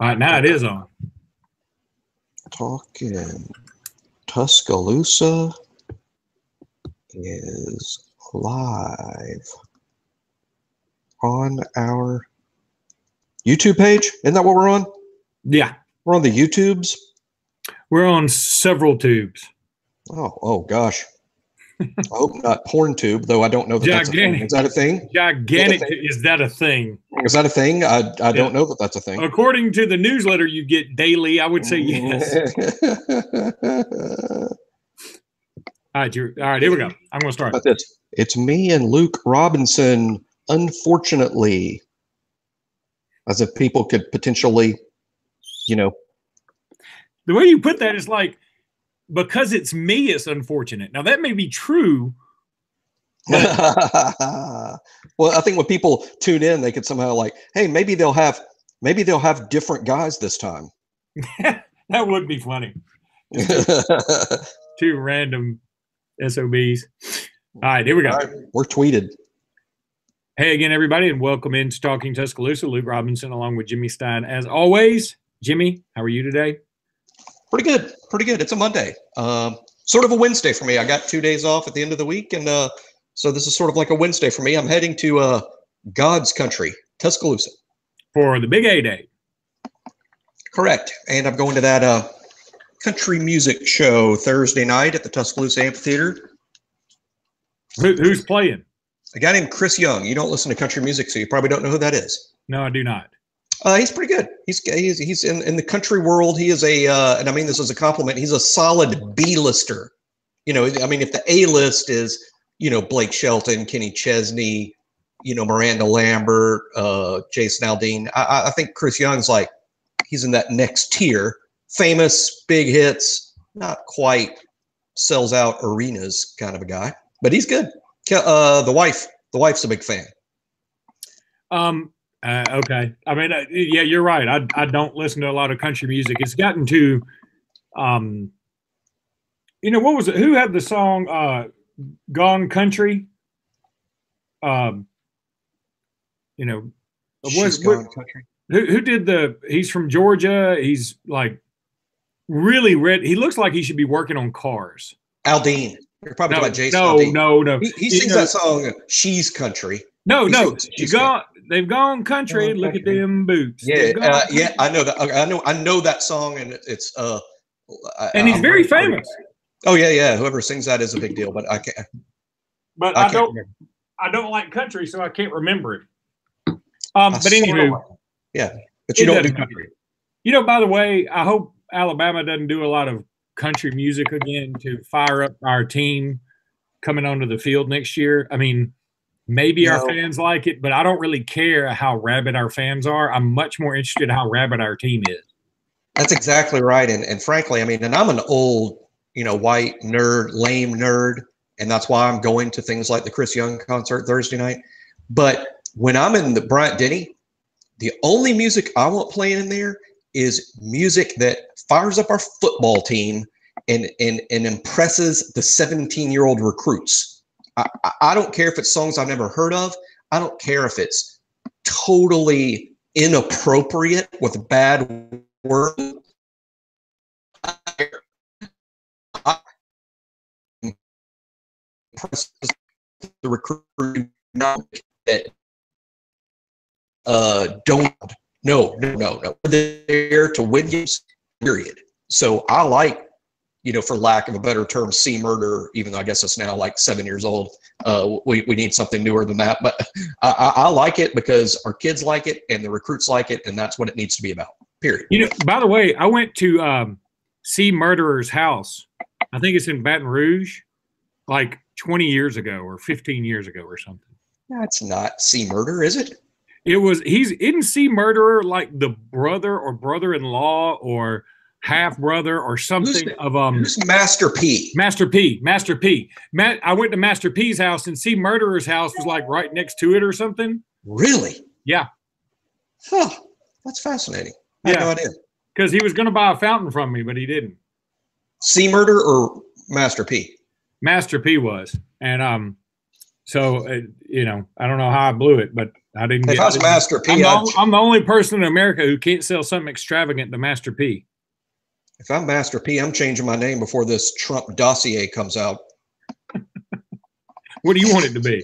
All right, now it is on. Talking Tuscaloosa is live on our YouTube page. Isn't that what we're on? Yeah. We're on the YouTubes. We're on several tubes. Oh gosh. I hope not porn tube, though I don't know that that's a thing. Is that a thing? Gigantic. Is that a thing? Is that a thing? I don't know that that's a thing. According to the newsletter you get daily, I would say yes. All right, here we go. I'm going to start. How about this? It's me and Luke Robinson, unfortunately. As if people could potentially, The way you put that is like, because it's me, it's unfortunate. Now, that may be true. Well, I think when people tune in, they could somehow like, hey, maybe they'll have different guys this time. That would be funny. Two random SOBs. All right, here we go. Right, we're tweeted. Hey again, everybody, and welcome into Talking Tuscaloosa. Luke Robinson along with Jimmy Stein. As always, Jimmy, how are you today? Pretty good. It's a Monday. Sort of a Wednesday for me. I got 2 days off at the end of the week, and so this is sort of like a Wednesday for me. I'm heading to God's country, Tuscaloosa. For the Big A Day. Correct. And I'm going to that country music show Thursday night at the Tuscaloosa Amphitheater. Who's playing? A guy named Chris Young. You don't listen to country music, so you probably don't know who that is. No, I do not. He's pretty good. He's in the country world. He is and I mean this as a compliment, he's a solid B-lister. If the A-list is, Blake Shelton, Kenny Chesney, Miranda Lambert, Jason Aldean, I think Chris Young's he's in that next tier. Famous, big hits, not quite sells out arenas kind of a guy, but he's good. The wife's a big fan. Okay. I mean, yeah, you're right. I don't listen to a lot of country music. It's gotten to, what was it? Who had the song "Gone Country"? She's Gone Country. Who did he's from Georgia. He's really red. He looks like he should be working on cars. Aldean. You're probably talking about Jason Aldean. No. He sings that song, "She's Country." No. They've gone country. Look at them boots. Yeah, I know that. I know that song, and it's and he's very famous. Oh yeah. Whoever sings that is a big deal, but I can't. But I don't like country, so I can't remember it. But anywho, yeah. But you don't do country. By the way, I hope Alabama doesn't do a lot of country music again to fire up our team coming onto the field next year. I mean, maybe our fans like it, but I don't really care how rabid our fans are. I'm much more interested in how rabid our team is. That's exactly right. And frankly, I mean, and I'm an old, white nerd, lame nerd, and that's why I'm going to things like the Chris Young concert Thursday night. But when I'm in the Bryant-Denny, the only music I want playing in there is music that fires up our football team and impresses the 17-year-old recruits. I don't care if it's songs I've never heard of. I don't care if it's totally inappropriate with bad words. The recruit that don't no. They're there to win games, period. So I like, for lack of a better term, C-Murder, even though I guess it's now 7 years old. We need something newer than that. But I like it because our kids like it and the recruits like it, and that's what it needs to be about, period. By the way, I went to C-Murderer's house. I think it's in Baton Rouge, 20 years ago or 15 years ago or something. That's not C-Murder, is it? Isn't C-Murderer the brother or brother-in-law or half brother or something who's Master P? Master P. I went to Master P's house, and C-Murderer's house was right next to it or something. Really? Yeah. Huh. That's fascinating. I had no idea. Because he was going to buy a fountain from me, but he didn't. C-Murder or Master P? Master P was. And So, I don't know how I blew it, but I didn't If get I was Master P, I'm the only person in America who can't sell something extravagant to Master P. If I'm Master P, I'm changing my name before this Trump dossier comes out. What do you want it to be?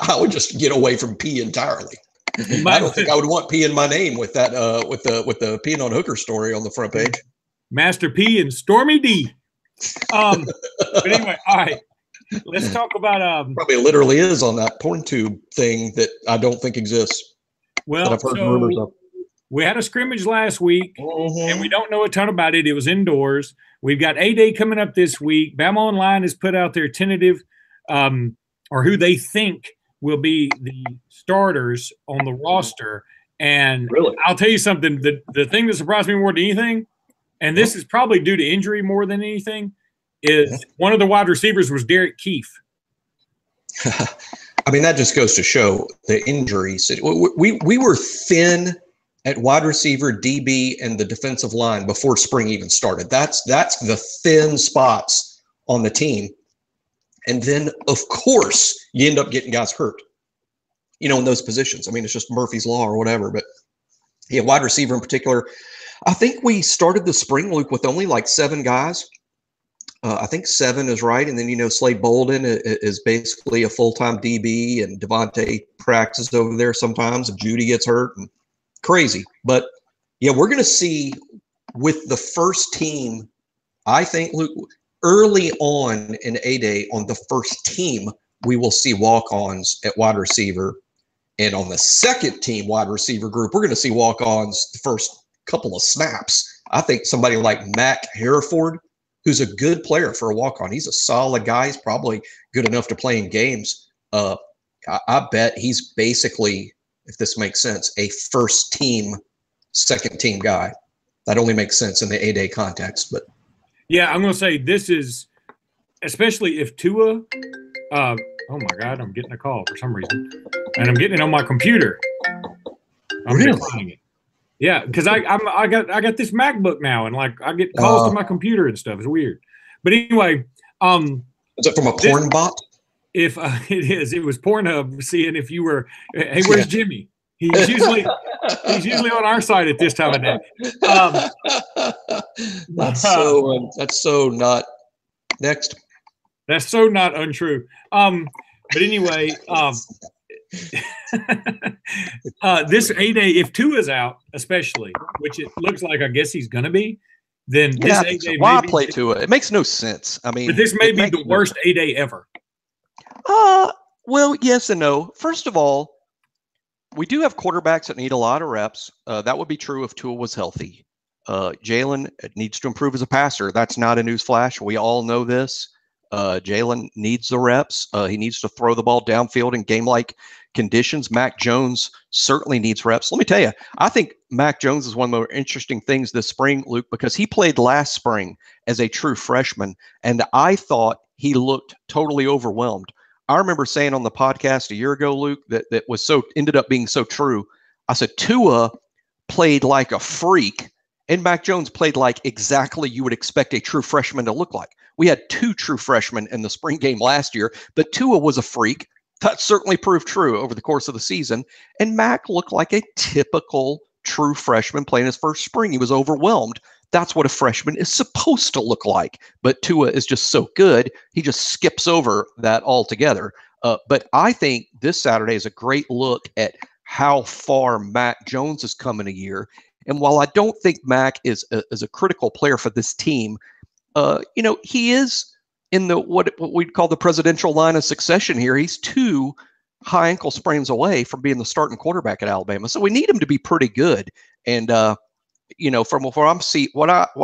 I would just get away from P entirely. I don't think I would want P in my name with that with the peeing on hooker story on the front page. Master P and Stormy D. But anyway, all right. Let's talk about probably literally is on that porn tube thing that I don't think exists. Well, I've heard rumors of. We had a scrimmage last week, and we don't know a ton about it. It was indoors. We've got A-Day coming up this week. Bama Online has put out their tentative or who they think will be the starters on the roster. And really? I'll tell you something, the thing that surprised me more than anything, and this is probably due to injury more than anything, is one of the wide receivers was Derek Keefe. I mean, that just goes to show the injuries. We were thin at wide receiver, DB, and the defensive line before spring even started. That's the thin spots on the team. And then, of course, you end up getting guys hurt, in those positions. I mean, it's just Murphy's Law or whatever. But, yeah, wide receiver in particular, I think we started the spring, Luke, with only like 7 guys. I think 7 is right. And then, Slade Bolden is basically a full-time DB, and Devontae practices over there sometimes if Judy gets hurt. And crazy. But, yeah, we're going to see with the first team, I think, Luke, early on in A-Day on the first team, we will see walk-ons at wide receiver. And on the second team wide receiver group, we're going to see walk-ons the first couple of snaps. I think somebody like Mac Hereford, who's a good player for a walk-on. He's a solid guy. He's probably good enough to play in games. I bet he's basically, if this makes sense, a first team, second team guy. That only makes sense in the A-Day context. But yeah, I'm going to say this is, especially if Tua, oh my God, I'm getting a call for some reason, and I'm getting it on my computer. I'm declining it. Yeah, because I got this MacBook now, and like I get calls to my computer and stuff. It's weird. But anyway, is it from a porn bot? If it was Pornhub seeing if you were, hey, where's Jimmy? He's usually on our side at this time of day. That's so not next. That's so not untrue. But anyway, this A-Day, if Tua's out, especially, which it looks like, I guess he's going to be, then this A-Day. Why play Tua? It makes no sense. I mean, but this may be the worst A-Day ever. Well, yes and no. First of all, we do have quarterbacks that need a lot of reps. That would be true if Tua was healthy. Jalen needs to improve as a passer. That's not a news flash. We all know this. Jalen needs the reps. He needs to throw the ball downfield in game-like conditions. Mac Jones certainly needs reps. Let me tell you, I think Mac Jones is one of the more interesting things this spring, Luke, because he played last spring as a true freshman, and I thought he looked totally overwhelmed. I remember saying on the podcast a year ago, Luke, that ended up being so true. I said Tua played like a freak, and Mac Jones played like exactly you would expect a true freshman to look like. We had 2 true freshmen in the spring game last year, but Tua was a freak. That certainly proved true over the course of the season. And Mac looked like a typical true freshman playing his first spring. He was overwhelmed. That's what a freshman is supposed to look like. But Tua is just so good, he just skips over that altogether. But I think this Saturday is a great look at how far Mac Jones has come in a year. And while I don't think Mac is a critical player for this team, he is in the what we'd call the presidential line of succession here. He's 2 high ankle sprains away from being the starting quarterback at Alabama. So we need him to be pretty good. And from what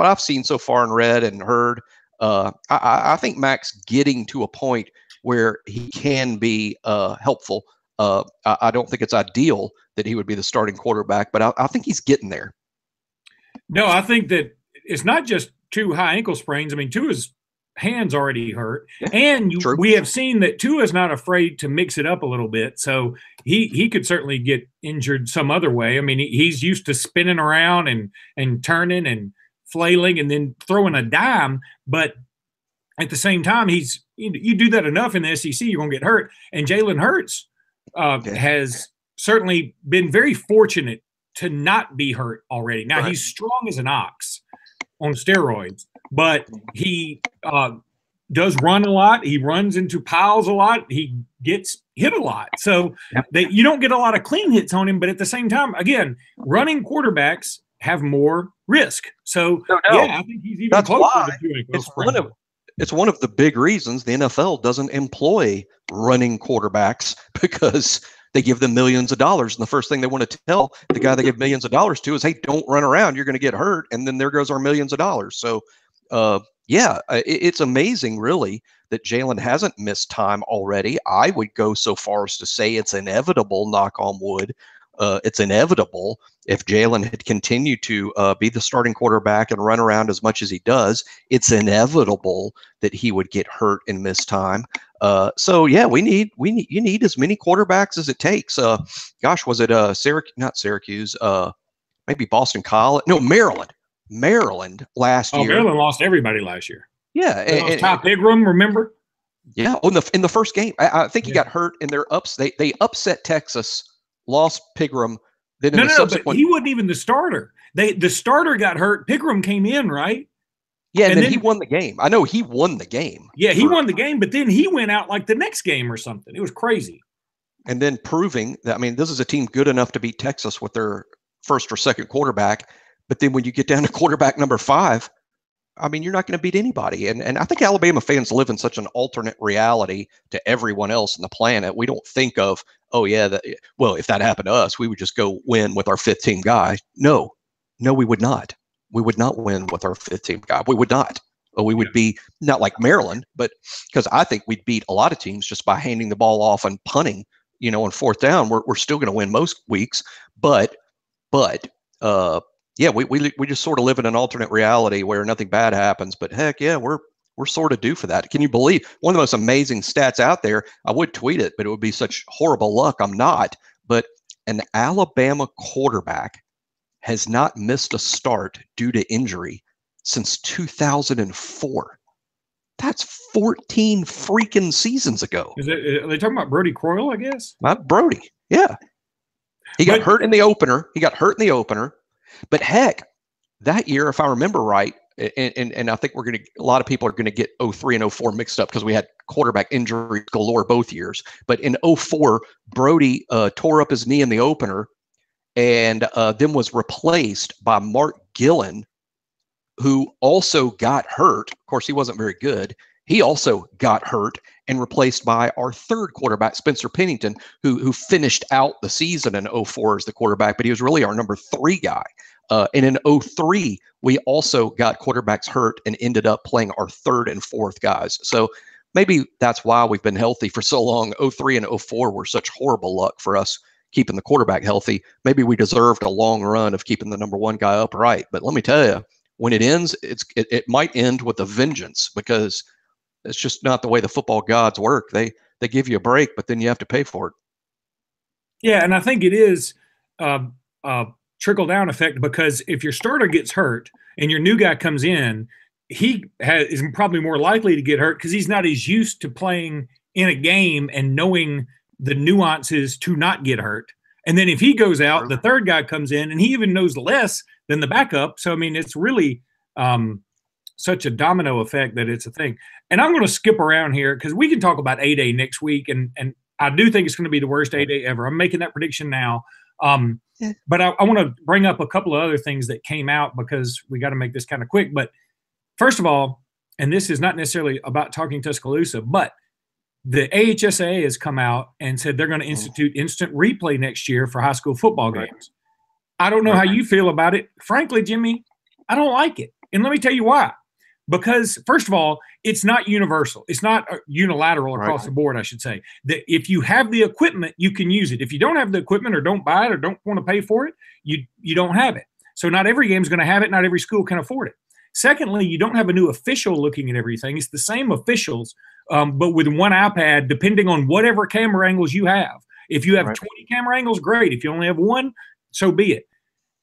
I've seen so far and read and heard, I think Mac's getting to a point where he can be helpful. I don't think it's ideal that he would be the starting quarterback, but I think he's getting there. No, I think that it's not just 2 high ankle sprains. I mean, Tua's hands already hurt, and we have seen that Tua's not afraid to mix it up a little bit. So he could certainly get injured some other way. I mean, he's used to spinning around and turning and flailing and then throwing a dime. But at the same time, you do that enough in the SEC, you're going to get hurt. And Jalen Hurts has certainly been very fortunate to not be hurt already. Now, he's strong as an ox on steroids, but he does run a lot. He runs into piles a lot. He gets hit a lot. So you don't get a lot of clean hits on him. But at the same time, again, running quarterbacks have more risk. So, I think he's even closer to It's one of the big reasons the NFL doesn't employ running quarterbacks, because they give them millions of dollars. And the first thing they want to tell the guy they give millions of dollars to is, hey, don't run around. You're going to get hurt. And then there goes our millions of dollars. So, it's amazing, really, that Jalen hasn't missed time already. I would go so far as to say it's inevitable, knock on wood. It's inevitable if Jalen had continued to be the starting quarterback and run around as much as he does. It's inevitable that he would get hurt and miss time. You need as many quarterbacks as it takes. Was it not Syracuse? Maybe Boston College? No, Maryland last year. Maryland lost everybody last year. Yeah, and Ty Pigrome, remember? Yeah, in the first game, I think he got hurt, and they upset Texas. Lost Pigrome. Then but he wasn't even the starter. The starter got hurt. Pigrome came in, right? Yeah, and then he won the game. I know he won the game. Yeah, he won the game, but then he went out like the next game or something. It was crazy. And then proving that, this is a team good enough to beat Texas with their first or second quarterback. But then when you get down to quarterback number 5, you're not going to beat anybody. And I think Alabama fans live in such an alternate reality to everyone else on the planet. We don't think of, if that happened to us, we would just go win with our 5th team guy. No, we would not. We would not win with our 5th team guy. We would not. We would be not like Maryland, but because I think we'd beat a lot of teams just by handing the ball off and punting, on 4th down. We're still going to win most weeks, but we just sort of live in an alternate reality where nothing bad happens. But heck yeah, we're sort of due for that. Can you believe one of the most amazing stats out there? I would tweet it, but it would be such horrible luck. I'm not. But an Alabama quarterback has not missed a start due to injury since 2004. That's 14 freaking seasons ago. Are they talking about Brody Croyle, I guess? Brody, yeah. He got hurt in the opener. But heck, that year, if I remember right, and I think a lot of people are going to get 03 and 04 mixed up because we had quarterback injury galore both years. But in 04, Brody tore up his knee in the opener and then was replaced by Mark Gillen, who also got hurt. Of course, he wasn't very good. He also got hurt and replaced by our 3rd quarterback, Spencer Pennington, who finished out the season in 04 as the quarterback, but he was really our number 3 guy. And in 03, we also got quarterbacks hurt and ended up playing our 3rd and 4th guys. So maybe that's why we've been healthy for so long. 03 and 04 were such horrible luck for us keeping the quarterback healthy. Maybe we deserved a long run of keeping the number 1 guy upright. But let me tell you, when it ends, it might end with a vengeance, because it's just not the way the football gods work. They give you a break, but then you have to pay for it. Yeah, and I think it is trickle-down effect, because if your starter gets hurt and your new guy comes in, he is probably more likely to get hurt because he's not as used to playing in a game and knowing the nuances to not get hurt. And then if he goes out, the 3rd guy comes in and he even knows less than the backup. So, it's really such a domino effect that it's a thing. And I'm going to skip around here because we can talk about A-Day next week. And I do think it's going to be the worst A-Day ever. I'm making that prediction now. But I want to bring up a couple of other things that came out because we got to make this kind of quick. But first of all, and this is not necessarily about talking Tuscaloosa, but the AHSA has come out and said they're going to institute instant replay next year for high school football games. I don't know how you feel about it. Frankly, Jimmy, I don't like it. And let me tell you why. Because, first of all, it's not universal. It's not unilateral across the board, I should say. That if you have the equipment, you can use it. If you don't have the equipment or don't buy it or don't want to pay for it, you don't have it. So not every game is going to have it. Not every school can afford it. Secondly, you don't have a new official looking at everything. It's the same officials, but with one iPad, depending on whatever camera angles you have. If you have 20 camera angles, great. If you only have one, so be it.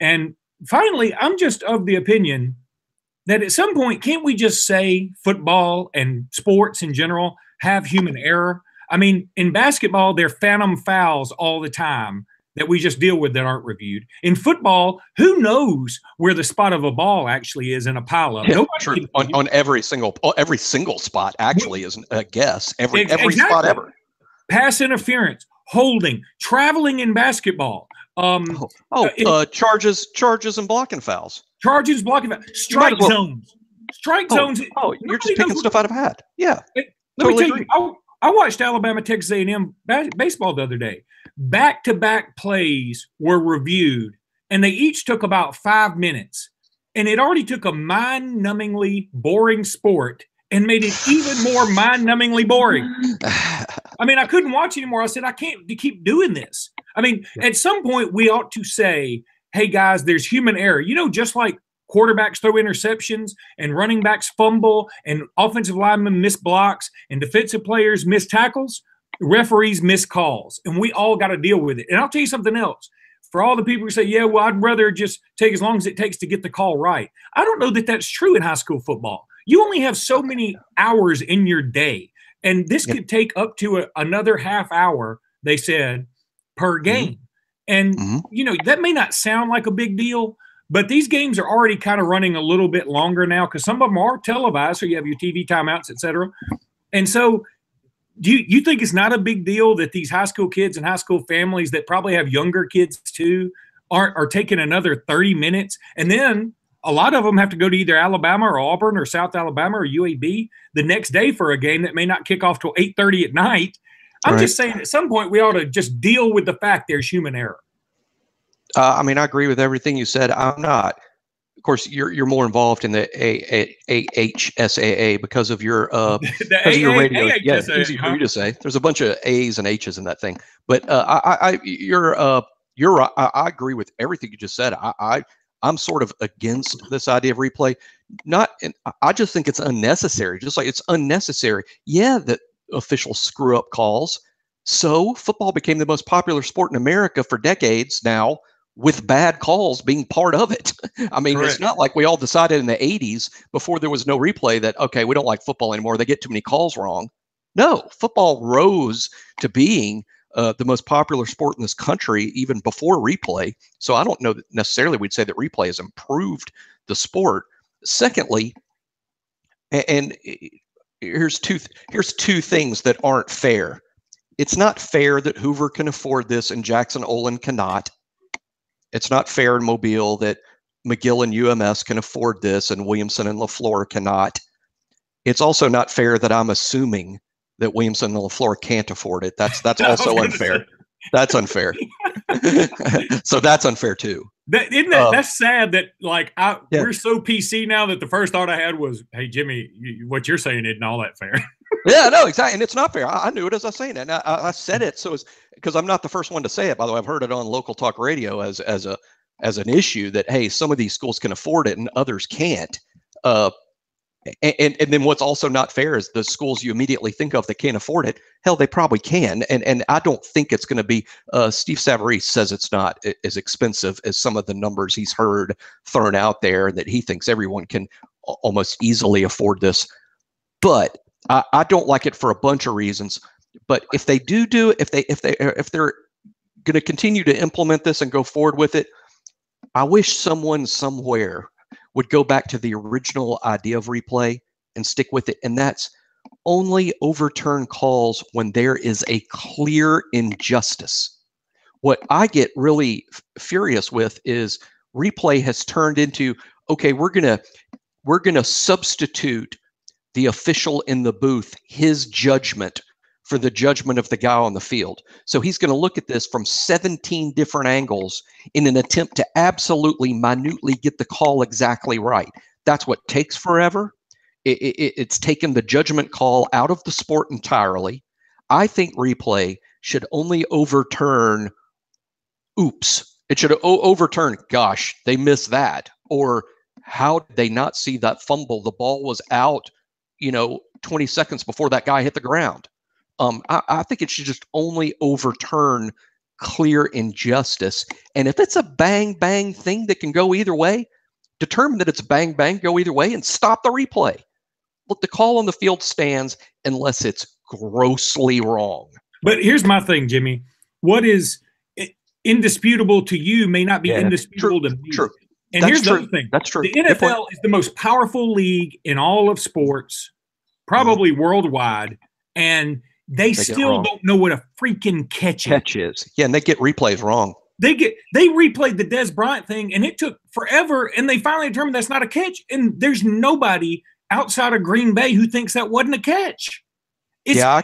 And finally, I'm just of the opinion that at some point, can't we just say football and sports in general have human error? I mean, in basketball, there are phantom fouls all the time that we just deal with that aren't reviewed. In football, who knows where the spot of a ball actually is in a pileup? Yeah, true. On every single spot actually is a guess. Every spot ever. Pass interference, holding, traveling in basketball. Charges and blocking fouls. Charges, blocking fouls. Strike zones. Strike zones. Oh, you're just picking stuff out of a hat. Yeah. Totally agree. I watched Alabama Texas A&M baseball the other day. Back-to-back plays were reviewed, and they each took about 5 minutes. And it already took a mind-numbingly boring sport and made it even more mind-numbingly boring. I mean, I couldn't watch anymore. I said, I can't keep doing this. I mean, at some point, we ought to say, hey, guys, there's human error. You know, just like quarterbacks throw interceptions and running backs fumble and offensive linemen miss blocks and defensive players miss tackles, referees miss calls, and we all got to deal with it. And I'll tell you something else. For all the people who say, yeah, well, I'd rather just take as long as it takes to get the call right. I don't know that that's true in high school football. You only have so many hours in your day, and this could take up to another half hour, they said, per game. And, you know, that may not sound like a big deal, but these games are already kind of running a little bit longer now because some of them are televised, so you have your TV timeouts, et cetera. And so do you think it's not a big deal that these high school kids and high school families that probably have younger kids too are taking another 30 minutes? And then a lot of them have to go to either Alabama or Auburn or South Alabama or UAB the next day for a game that may not kick off till 8:30 at night. I'm just saying at some point we ought to just deal with the fact there's human error. I mean, I agree with everything you said. I'm not. Of course, you're more involved in the AHSAA because of your your radio. Yeah, it's easy for you to say. There's a bunch of A's and H's in that thing. But you're right. I agree with everything you just said. I'm sort of against this idea of replay. I just think it's unnecessary. Just like it's unnecessary. Yeah, that officials screw up calls. So football became the most popular sport in America for decades now, with bad calls being part of it. I mean, It's not like we all decided in the 80s before there was no replay that, okay, we don't like football anymore. They get too many calls wrong. No, football rose to being the most popular sport in this country even before replay. So I don't know that necessarily we'd say that replay has improved the sport. Secondly, and here's two things that aren't fair. It's not fair that Hoover can afford this and Jackson Olin cannot. It's not fair in Mobile that McGill and UMS can afford this and Williamson and LaFleur cannot. It's also not fair that I'm assuming that Williamson and LaFleur can't afford it. That's also unfair. That's unfair. So that's unfair too. That's sad that we're so PC now that the first thought I had was, hey, Jimmy, what you're saying isn't all that fair. Yeah, no, exactly. And it's not fair. I knew it as I was saying it. And I said it because I'm not the first one to say it. By the way, I've heard it on local talk radio as an issue that, hey, some of these schools can afford it and others can't. And then what's also not fair is the schools you immediately think of that can't afford it. Hell, they probably can. And I don't think it's going to be Steve Savarese says it's not as expensive as some of the numbers he's heard thrown out there, that he thinks everyone can almost easily afford this. But I don't like it for a bunch of reasons. But if they do it, if they're going to continue to implement this and go forward with it, I wish someone somewhere would go back to the original idea of replay and stick with it. And that's only overturn calls when there is a clear injustice. What I get really furious with is replay has turned into, okay, we're going to substitute the official in the booth, his judgment, for the judgment of the guy on the field. So he's going to look at this from 17 different angles in an attempt to absolutely minutely get the call exactly right. That's what takes forever. It's taken the judgment call out of the sport entirely. I think replay should only overturn, oops. It should overturn, gosh, they missed that. Or how did they not see that fumble? The ball was out, 20 seconds before that guy hit the ground. I think it should just only overturn clear injustice. And if it's a bang, bang thing that can go either way, determine that it's bang, bang, go either way, and stop the replay. Look, the call on the field stands unless it's grossly wrong. But here's my thing, Jimmy. What is indisputable to you may not be indisputable to me. True. And That's here's the true. other thing. That's true. The NFL is the most powerful league in all of sports, probably worldwide, and they still don't know what a freaking catch is. Yeah, and they get replays wrong. They replayed the Dez Bryant thing, and it took forever, and they finally determined that's not a catch. And there's nobody outside of Green Bay who thinks that wasn't a catch. I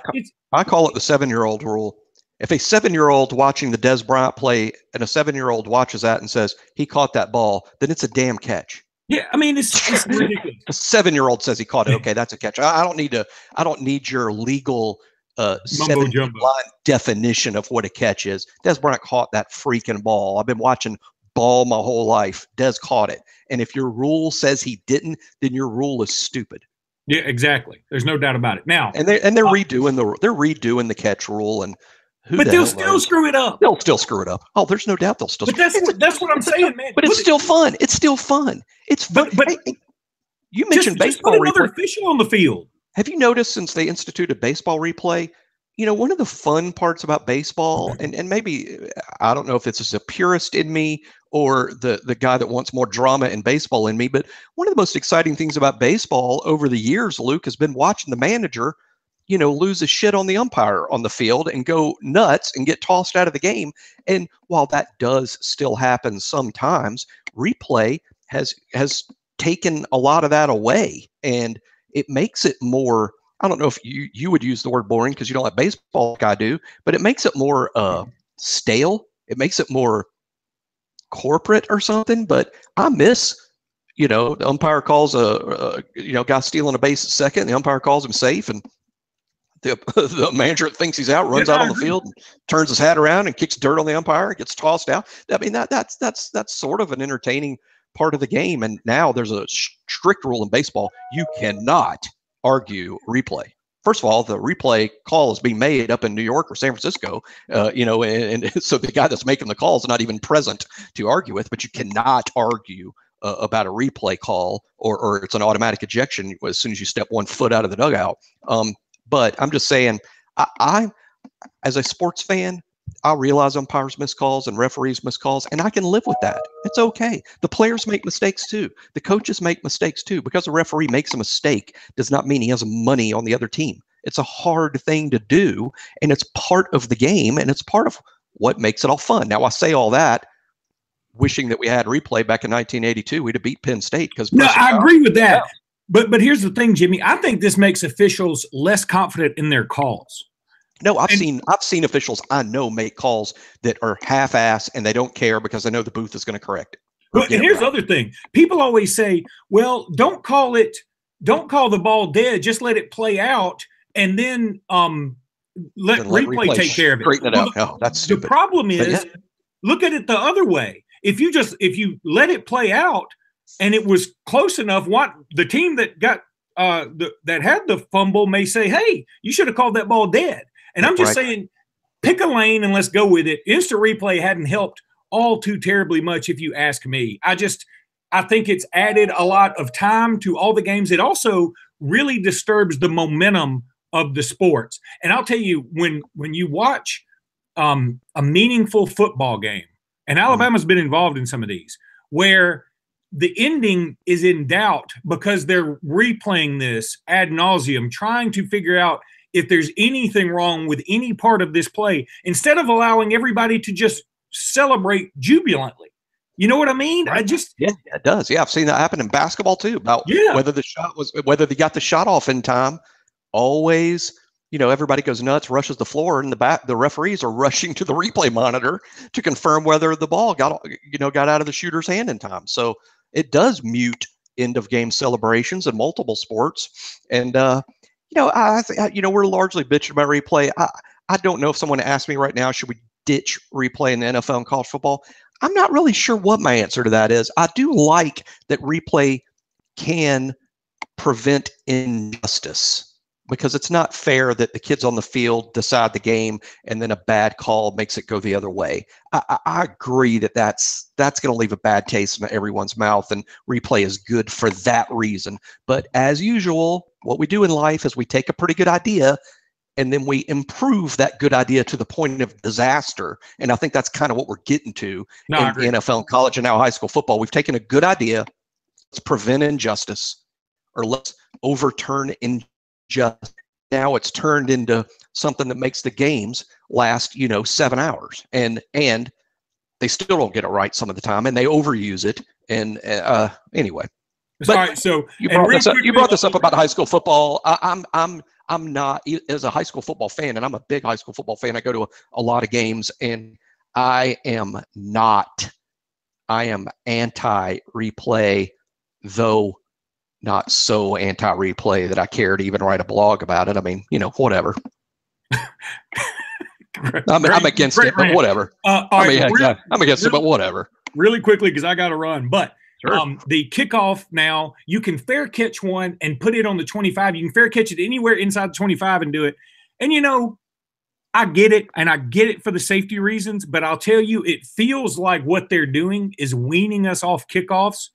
call it the 7-year-old rule. If a 7-year-old watching the Dez Bryant play and a 7-year-old watches that and says he caught that ball, then it's a damn catch. Yeah, I mean it's ridiculous. A 7-year-old says he caught it. Okay, that's a catch. I don't need your legal 7-line definition of what a catch is. Dez Bryant caught that freaking ball. I've been watching ball my whole life. Dez caught it. And if your rule says he didn't, then your rule is stupid. Yeah, exactly. There's no doubt about it. Now, and they're redoing the catch rule, and they'll still screw it up. They'll still screw it up. Oh, there's no doubt they'll still. But that's what I'm saying, man. But it's still fun. It's still fun. It's fun. But you mentioned baseball. Just put another official on the field. Have you noticed since they instituted baseball replay? You know, one of the fun parts about baseball, and maybe I don't know if it's a purist in me or the guy that wants more drama in baseball in me, but one of the most exciting things about baseball over the years, Luke, has been watching the manager, lose his shit on the umpire on the field and go nuts and get tossed out of the game. And while that does still happen sometimes, replay has taken a lot of that away, and it makes it more, I don't know if you would use the word boring because you don't like baseball like I do, but it makes it more stale. It makes it more corporate or something. But I miss, the umpire calls a guy stealing a base at second, the umpire calls him safe, and the manager thinks he's out, runs out on the field, and turns his hat around and kicks dirt on the umpire and gets tossed out. I mean, that's sort of an entertaining part of the game. And now there's a strict rule in baseball: you cannot argue replay. First of all, the replay call is being made up in New York or San Francisco, and so the guy that's making the call is not even present to argue with. But you cannot argue about a replay call, or it's an automatic ejection as soon as you step 1 foot out of the dugout. But I'm just saying, I as a sports fan, I realize umpires miss calls and referees miss calls, and I can live with that. It's okay. The players make mistakes too. The coaches make mistakes too. Because a referee makes a mistake does not mean he has money on the other team. It's a hard thing to do, and it's part of the game, and it's part of what makes it all fun. Now, I say all that wishing that we had replay back in 1982. We'd have beat Penn State. No, I agree with that. Yeah. But here's the thing, Jimmy. I think this makes officials less confident in their calls. No, I've seen officials I know make calls that are half-ass and they don't care because they know the booth is going to correct it. But here's the other thing. People always say, well, don't call the ball dead, just let it play out and then let replay take care of it. Straighten it out. No, that's stupid. The problem is, look at it the other way. If you let it play out and it was close enough, what the team that got that had the fumble may say, hey, you should have called that ball dead. And I'm just saying, pick a lane and let's go with it. Instant replay hadn't helped all too terribly much, if you ask me. I think it's added a lot of time to all the games. It also really disturbs the momentum of the sports. And I'll tell you, when you watch a meaningful football game, and Alabama's been involved in some of these, where the ending is in doubt because they're replaying this ad nauseum, trying to figure out if there's anything wrong with any part of this play, instead of allowing everybody to just celebrate jubilantly. You know what I mean? Yeah, it does. Yeah, I've seen that happen in basketball too. About whether they got the shot off in time. Always, everybody goes nuts, rushes the floor, and the referees are rushing to the replay monitor to confirm whether the ball got out of the shooter's hand in time. So it does mute end of game celebrations in multiple sports, and we're largely bitching about replay. I don't know if someone asked me right now, should we ditch replay in the NFL and college football? I'm not really sure what my answer to that is. I do like that replay can prevent injustice. because it's not fair that the kids on the field decide the game and then a bad call makes it go the other way. I agree that that's going to leave a bad taste in everyone's mouth, and replay is good for that reason. But as usual, what we do in life is we take a pretty good idea and then we improve that good idea to the point of disaster. And I think that's kind of what we're getting to in the NFL and college and now high school football. We've taken a good idea, let's prevent injustice, or let's overturn injustice. Now it's turned into something that makes the games last, 7 hours, and they still don't get it right some of the time, and they overuse it. And anyway, but all right, so you brought this up about high school football. I'm not, as a high school football fan, and I'm a big high school football fan. I go to a lot of games, and I am anti-replay, though not so anti-replay that I care to even write a blog about it. I mean, whatever. I'm against it, but whatever. I'm against it, but whatever. Really quickly, because I got to run, but sure. The kickoff now, you can fair catch one and put it on the 25. You can fair catch it anywhere inside the 25 and do it. And, I get it, and I get it for the safety reasons, but I'll tell you, it feels like what they're doing is weaning us off kickoffs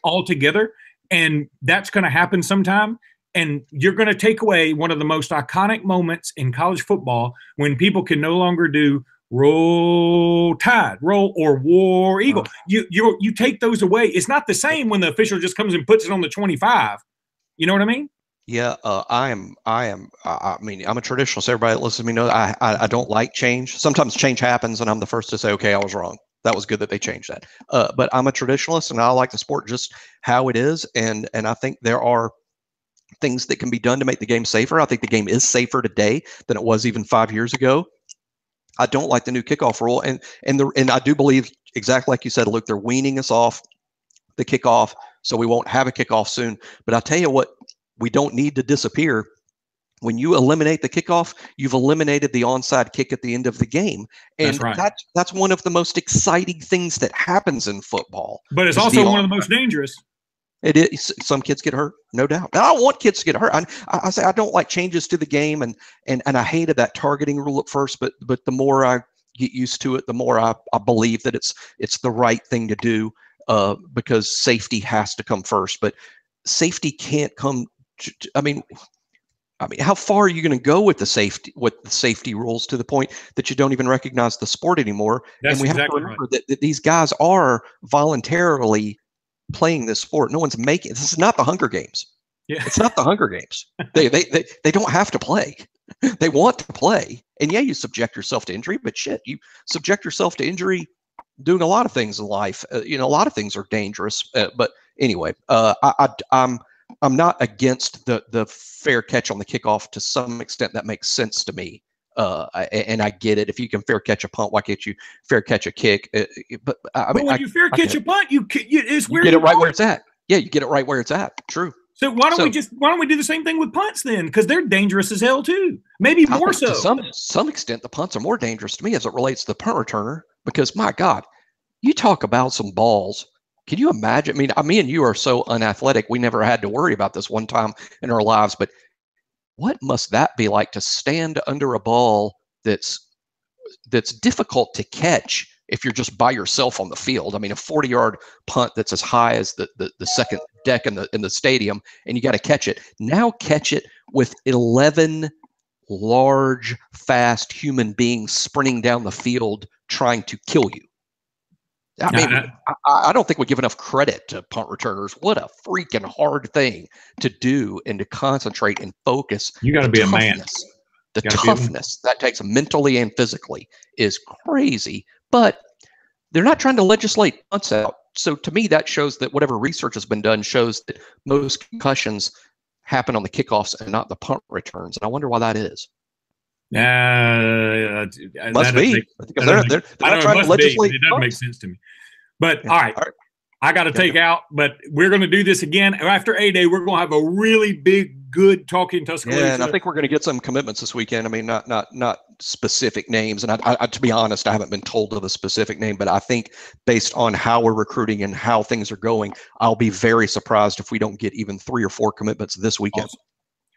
altogether, and that's going to happen sometime. And you're going to take away one of the most iconic moments in college football when people can no longer do roll tide, roll, or war eagle. You take those away. It's not the same when the official just comes and puts it on the 25. You know what I mean? Yeah, I mean, I'm a traditionalist. Everybody that listens to me knows I don't like change. Sometimes change happens, and I'm the first to say, okay, I was wrong. That was good that they changed that. But I'm a traditionalist, and I like the sport just how it is. And I think there are things that can be done to make the game safer. I think the game is safer today than it was even 5 years ago. I don't like the new kickoff rule, and I do believe, exactly like you said, Luke, they're weaning us off the kickoff, so we won't have a kickoff soon. But I'll tell you what, we don't need to disappear. When you eliminate the kickoff, you've eliminated the onside kick at the end of the game, and that's one of the most exciting things that happens in football. But it's also one of the most dangerous. It is. Some kids get hurt, no doubt. And I don't want kids to get hurt. I say I don't like changes to the game, and I hated that targeting rule at first. But the more I get used to it, the more I believe that it's the right thing to do, because safety has to come first. But safety can't come. I mean, how far are you going to go with the safety rules to the point that you don't even recognize the sport anymore? That's and we exactly have to remember that these guys are voluntarily playing this sport. No one's making this is not the Hunger Games. Yeah. It's not the Hunger Games. They don't have to play. They want to play. And yeah, you subject yourself to injury, but shit, you subject yourself to injury doing a lot of things in life. A lot of things are dangerous. But anyway, I'm not against the fair catch on the kickoff. To some extent, that makes sense to me. And I get it. If you can fair catch a punt, why can't you fair catch a kick? But when you fair catch a punt, it's where you get it right where it's at. Yeah, you get it right where it's at. True. So why don't we do the same thing with punts then? Because they're dangerous as hell too. Maybe more so. To some extent, the punts are more dangerous to me as it relates to the punt returner. Because my God, you talk about some balls. Can you imagine? I mean, me and you are so unathletic. We never had to worry about this one time in our lives. But what must that be like to stand under a ball that's difficult to catch if you're just by yourself on the field? I mean, a 40-yard punt that's as high as the second deck in the stadium, and you got to catch it. Now catch it with 11 large, fast human beings sprinting down the field trying to kill you. I mean, I don't think we give enough credit to punt returners. What a freaking hard thing to do and to concentrate and focus. You got to be a man. The toughness that takes mentally and physically is crazy. But they're not trying to legislate punts out. So to me, that shows that whatever research has been done shows that most concussions happen on the kickoffs and not the punt returns. And I wonder why that is. Must be. Because they're not trying to legislate. It doesn't make sense to me. But all right. I got to take out, but we're going to do this again after A-Day. We're going to have a really big, good talking Tuscaloosa. Yeah, and I think we're going to get some commitments this weekend. I mean, not specific names, and I to be honest, I haven't been told of a specific name, but I think based on how we're recruiting and how things are going, I'll be very surprised if we don't get even 3 or 4 commitments this weekend.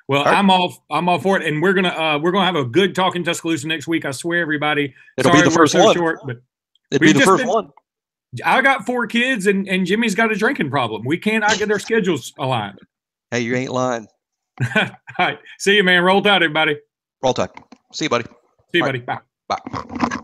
Well, right. I'm all for it, and we're gonna have a good Talking Tuscaloosa next week. I swear, everybody. It'll be the first one. Short, but it'll be the first one. I got 4 kids, and Jimmy's got a drinking problem. We can't get their schedules aligned. Hey, you ain't lying. All right, see you, man. Roll Tide, everybody. Roll Tide. See you, buddy. See you, buddy. Bye. Bye.